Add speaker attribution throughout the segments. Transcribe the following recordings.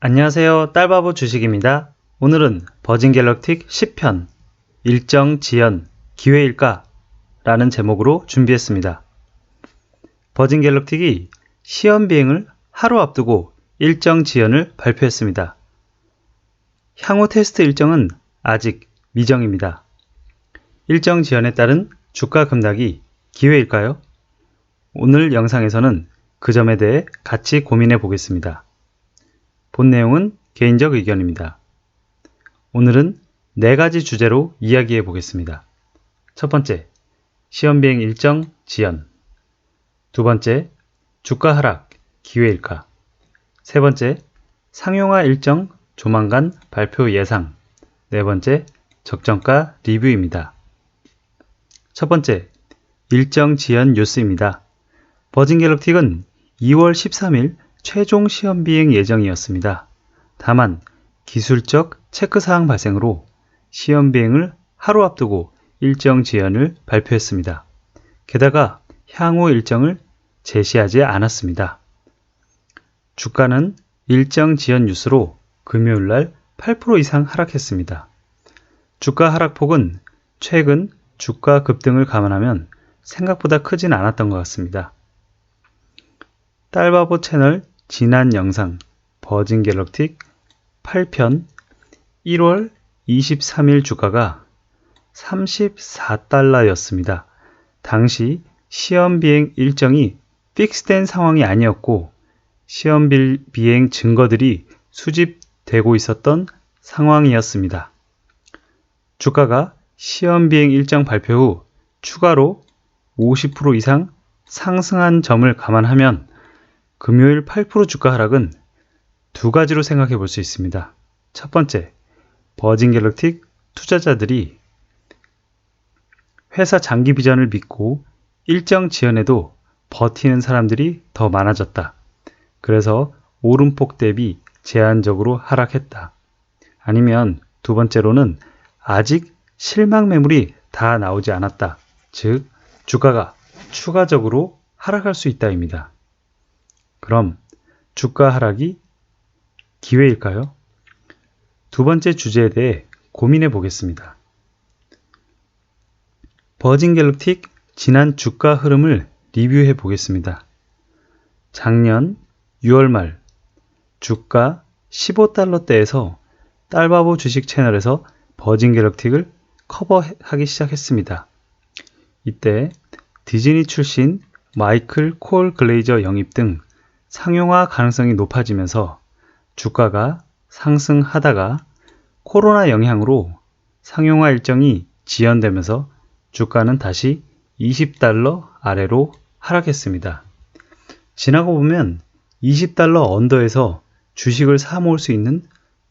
Speaker 1: 안녕하세요. 딸바보 주식입니다. 오늘은 버진갤럭틱 10편 일정 지연 기회일까? 라는 제목으로 준비했습니다. 버진갤럭틱이 시험 비행을 하루 앞두고 일정 지연을 발표했습니다. 향후 테스트 일정은 아직 미정입니다. 일정 지연에 따른 주가 급락이 기회일까요? 오늘 영상에서는 그 점에 대해 같이 고민해 보겠습니다. 본 내용은 개인적 의견입니다. 오늘은 4가지 주제로 이야기해 보겠습니다. 첫 번째, 시험비행 일정 지연. 두 번째, 주가 하락 기회일까? 세 번째, 상용화 일정 조만간 발표 예상. 네 번째, 적정가 리뷰입니다. 첫 번째, 일정 지연 뉴스입니다. 버진갤럭틱은 2월 13일 최종 시험 비행 예정이었습니다. 다만 기술적 체크사항 발생으로 시험 비행을 하루 앞두고 일정 지연을 발표했습니다. 게다가 향후 일정을 제시하지 않았습니다. 주가는 일정 지연 뉴스로 금요일날 8% 이상 하락했습니다. 주가 하락폭은 최근 주가 급등을 감안하면 생각보다 크진 않았던 것 같습니다. 딸바보 채널 지난 영상 버진갤럭틱 8편 1월 23일 주가가 34달러였습니다. 당시 시험 비행 일정이 픽스된 상황이 아니었고 시험 비행 증거들이 수집되고 있었던 상황이었습니다. 주가가 시험 비행 일정 발표 후 추가로 50% 이상 상승한 점을 감안하면 금요일 8% 주가 하락은 두 가지로 생각해 볼 수 있습니다. 첫 번째, 버진갤럭틱 투자자들이 회사 장기 비전을 믿고 일정 지연에도 버티는 사람들이 더 많아졌다. 그래서 오름폭 대비 제한적으로 하락했다. 아니면 두 번째로는 아직 실망 매물이 다 나오지 않았다. 즉, 주가가 추가적으로 하락할 수 있다입니다. 그럼 주가 하락이 기회일까요? 두 번째 주제에 대해 고민해 보겠습니다. 버진갤럭틱 지난 주가 흐름을 리뷰해 보겠습니다. 작년 6월 말 주가 15달러대에서 딸바보 주식 채널에서 버진갤럭틱을 커버하기 시작했습니다. 이때 디즈니 출신 마이클 콜 글레이저 영입 등 상용화 가능성이 높아지면서 주가가 상승하다가 코로나 영향으로 상용화 일정이 지연되면서 주가는 다시 20달러 아래로 하락했습니다. 지나고 보면 20달러 언더에서 주식을 사 모을 수 있는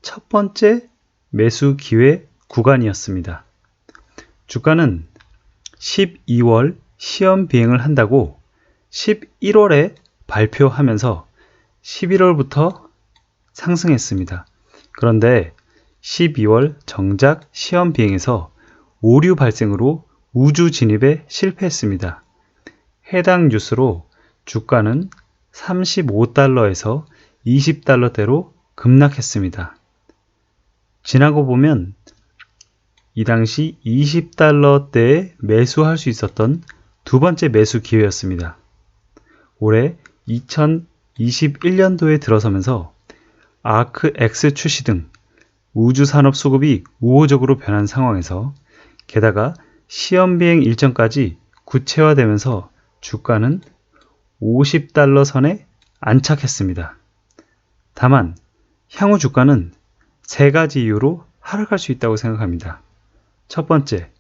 Speaker 1: 첫 번째 매수 기회 구간이었습니다. 주가는 12월 시험 비행을 한다고 11월에 발표하면서 11월부터 상승했습니다. 그런데 12월 정작 시험 비행에서 오류 발생으로 우주 진입에 실패했습니다. 해당 뉴스로 주가는 35달러에서 20달러대로 급락했습니다. 지나고 보면 이 당시 20달러대에 매수할 수 있었던 두 번째 매수 기회였습니다. 올해 2021년도에 들어서면서 아크X 출시 등 우주산업 수급이 우호적으로 변한 상황에서 게다가 시험 비행 일정까지 구체화되면서 주가는 50달러 선에 안착했습니다. 다만 향후 주가는 3가지 이유로 하락할 수 있다고 생각합니다. 첫 번째,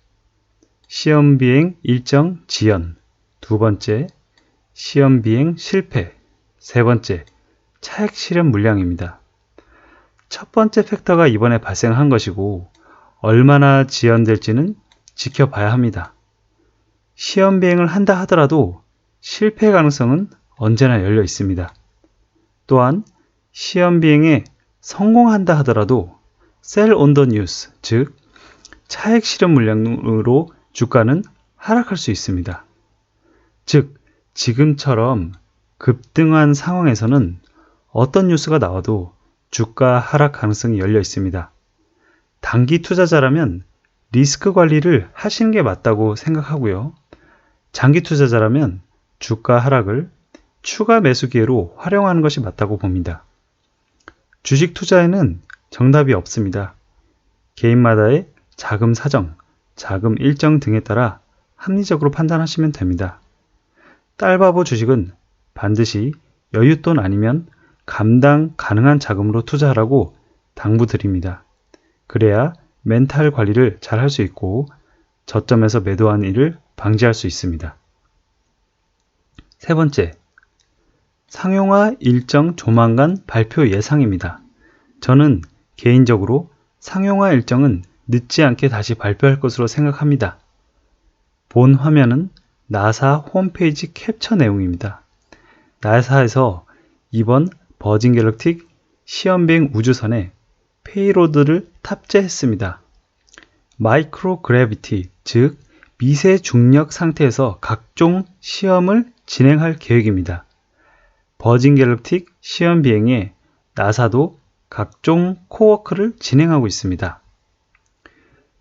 Speaker 1: 시험 비행 일정 지연. 두 번째, 시험 비행 실패. 세 번째, 차액 실현 물량입니다. 첫 번째 팩터가 이번에 발생한 것이고 얼마나 지연될지는 지켜봐야 합니다. 시험 비행을 한다 하더라도 실패 가능성은 언제나 열려 있습니다. 또한 시험 비행에 성공한다 하더라도 셀 온 더 뉴스, 즉 차액 실현 물량으로 주가는 하락할 수 있습니다. 즉 지금처럼 급등한 상황에서는 어떤 뉴스가 나와도 주가 하락 가능성이 열려 있습니다. 단기 투자자라면 리스크 관리를 하시는 게 맞다고 생각하고요. 장기 투자자라면 주가 하락을 추가 매수 기회로 활용하는 것이 맞다고 봅니다. 주식 투자에는 정답이 없습니다. 개인마다의 자금 사정, 자금 일정 등에 따라 합리적으로 판단하시면 됩니다. 딸바보 주식은 반드시 여윳돈 아니면 감당 가능한 자금으로 투자하라고 당부드립니다. 그래야 멘탈 관리를 잘 할 수 있고 저점에서 매도하는 일을 방지할 수 있습니다. 세 번째, 상용화 일정 조만간 발표 예상입니다. 저는 개인적으로 상용화 일정은 늦지 않게 다시 발표할 것으로 생각합니다. 본 화면은 나사 홈페이지 캡처 내용입니다. 나사에서 이번 버진 갤럭틱 시험비행 우주선에 페이로드를 탑재했습니다. 마이크로 그래비티, 즉 미세 중력 상태에서 각종 시험을 진행할 계획입니다. 버진 갤럭틱 시험 비행에 나사도 각종 코워크를 진행하고 있습니다.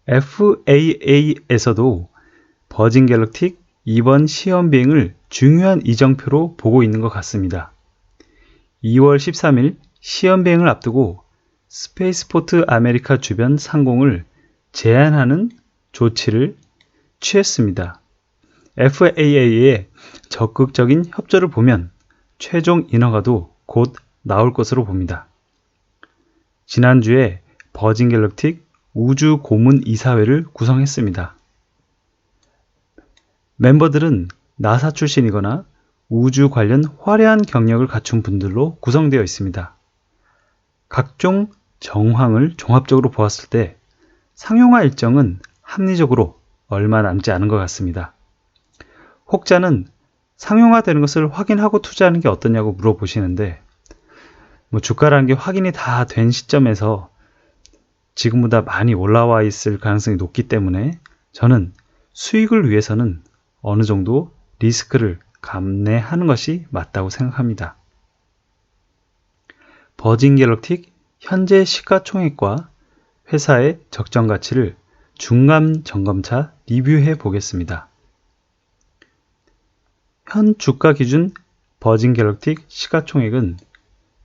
Speaker 1: FAA에서도 버진 갤럭틱 이번 시험 비행을 중요한 이정표로 보고 있는 것 같습니다. 2월 13일 시험 비행을 앞두고 스페이스포트 아메리카 주변 상공을 제한하는 조치를 취했습니다. FAA의 적극적인 협조를 보면 최종 인허가도 곧 나올 것으로 봅니다. 지난주에 버진 갤럭틱 우주 고문 이사회를 구성했습니다. 멤버들은 나사 출신이거나 우주 관련 화려한 경력을 갖춘 분들로 구성되어 있습니다. 각종 정황을 종합적으로 보았을 때 상용화 일정은 합리적으로 얼마 남지 않은 것 같습니다. 혹자는 상용화되는 것을 확인하고 투자하는 게 어떠냐고 물어보시는데 주가라는 게 확인이 다 된 시점에서 지금보다 많이 올라와 있을 가능성이 높기 때문에 저는 수익을 위해서는 어느 정도 리스크를 감내하는 것이 맞다고 생각합니다. 버진 갤럭틱 현재 시가총액과 회사의 적정 가치를 중간 점검차 리뷰해 보겠습니다. 현 주가 기준 버진 갤럭틱 시가총액은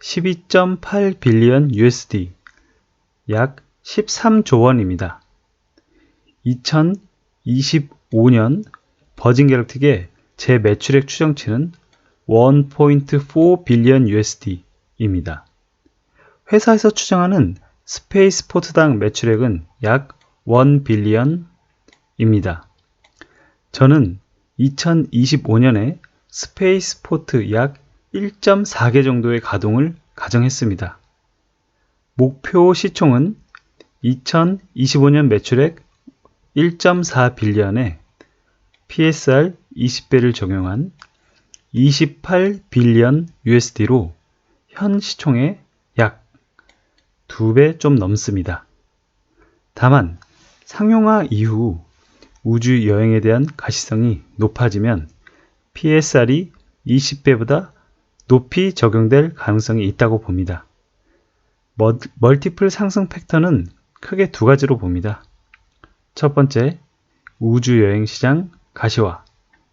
Speaker 1: 12.8 빌리언 USD, 약 13조 원입니다. 2025년 버진 갤럭틱의 재매출액 추정치는 1.4 빌리언 USD입니다. 회사에서 추정하는 스페이스포트당 매출액은 약 1 빌리언입니다. 저는 2025년에 스페이스포트 약 1.4개 정도의 가동을 가정했습니다. 목표 시총은 2025년 매출액 1.4 빌리언에 PSR 20배를 적용한 28 빌리언 USD로 현 시총의 약 2배 좀 넘습니다. 다만 상용화 이후 우주 여행에 대한 가시성이 높아지면 PSR이 20배보다 높이 적용될 가능성이 있다고 봅니다. 멀티플 상승 팩터는 크게 두 가지로 봅니다. 첫 번째, 우주 여행 시장 가시화,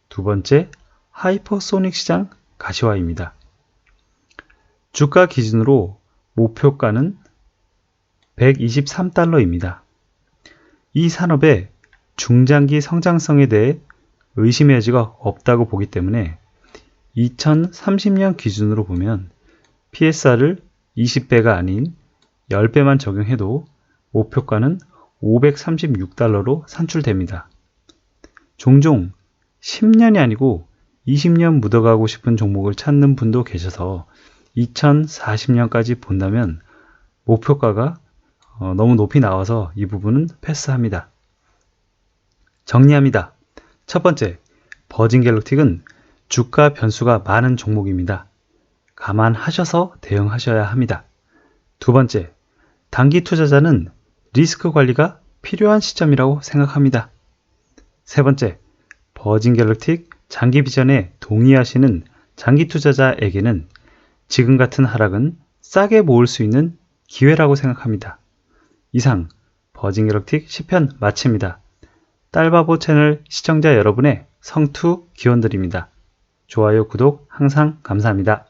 Speaker 1: 두 번째, 하이퍼소닉 시장 가시화입니다. 주가 기준으로 목표가는 123달러입니다. 이 산업의 중장기 성장성에 대해 의심의 여지가 없다고 보기 때문에 2030년 기준으로 보면 PSR을 20배가 아닌 10배만 적용해도 목표가는 536달러로 산출됩니다. 종종 10년이 아니고 20년 묻어가고 싶은 종목을 찾는 분도 계셔서 2040년까지 본다면 목표가가 너무 높이 나와서 이 부분은 패스합니다. 정리합니다. 첫 번째, 버진 갤럭틱은 주가 변수가 많은 종목입니다. 감안하셔서 대응하셔야 합니다. 두 번째, 단기 투자자는 리스크 관리가 필요한 시점이라고 생각합니다. 세 번째, 버진 갤럭틱 장기 비전에 동의하시는 장기 투자자에게는 지금 같은 하락은 싸게 모을 수 있는 기회라고 생각합니다. 이상 버진갤럭틱 10편 마칩니다. 딸바보 채널 시청자 여러분의 성투 기원드립니다. 좋아요, 구독 항상 감사합니다.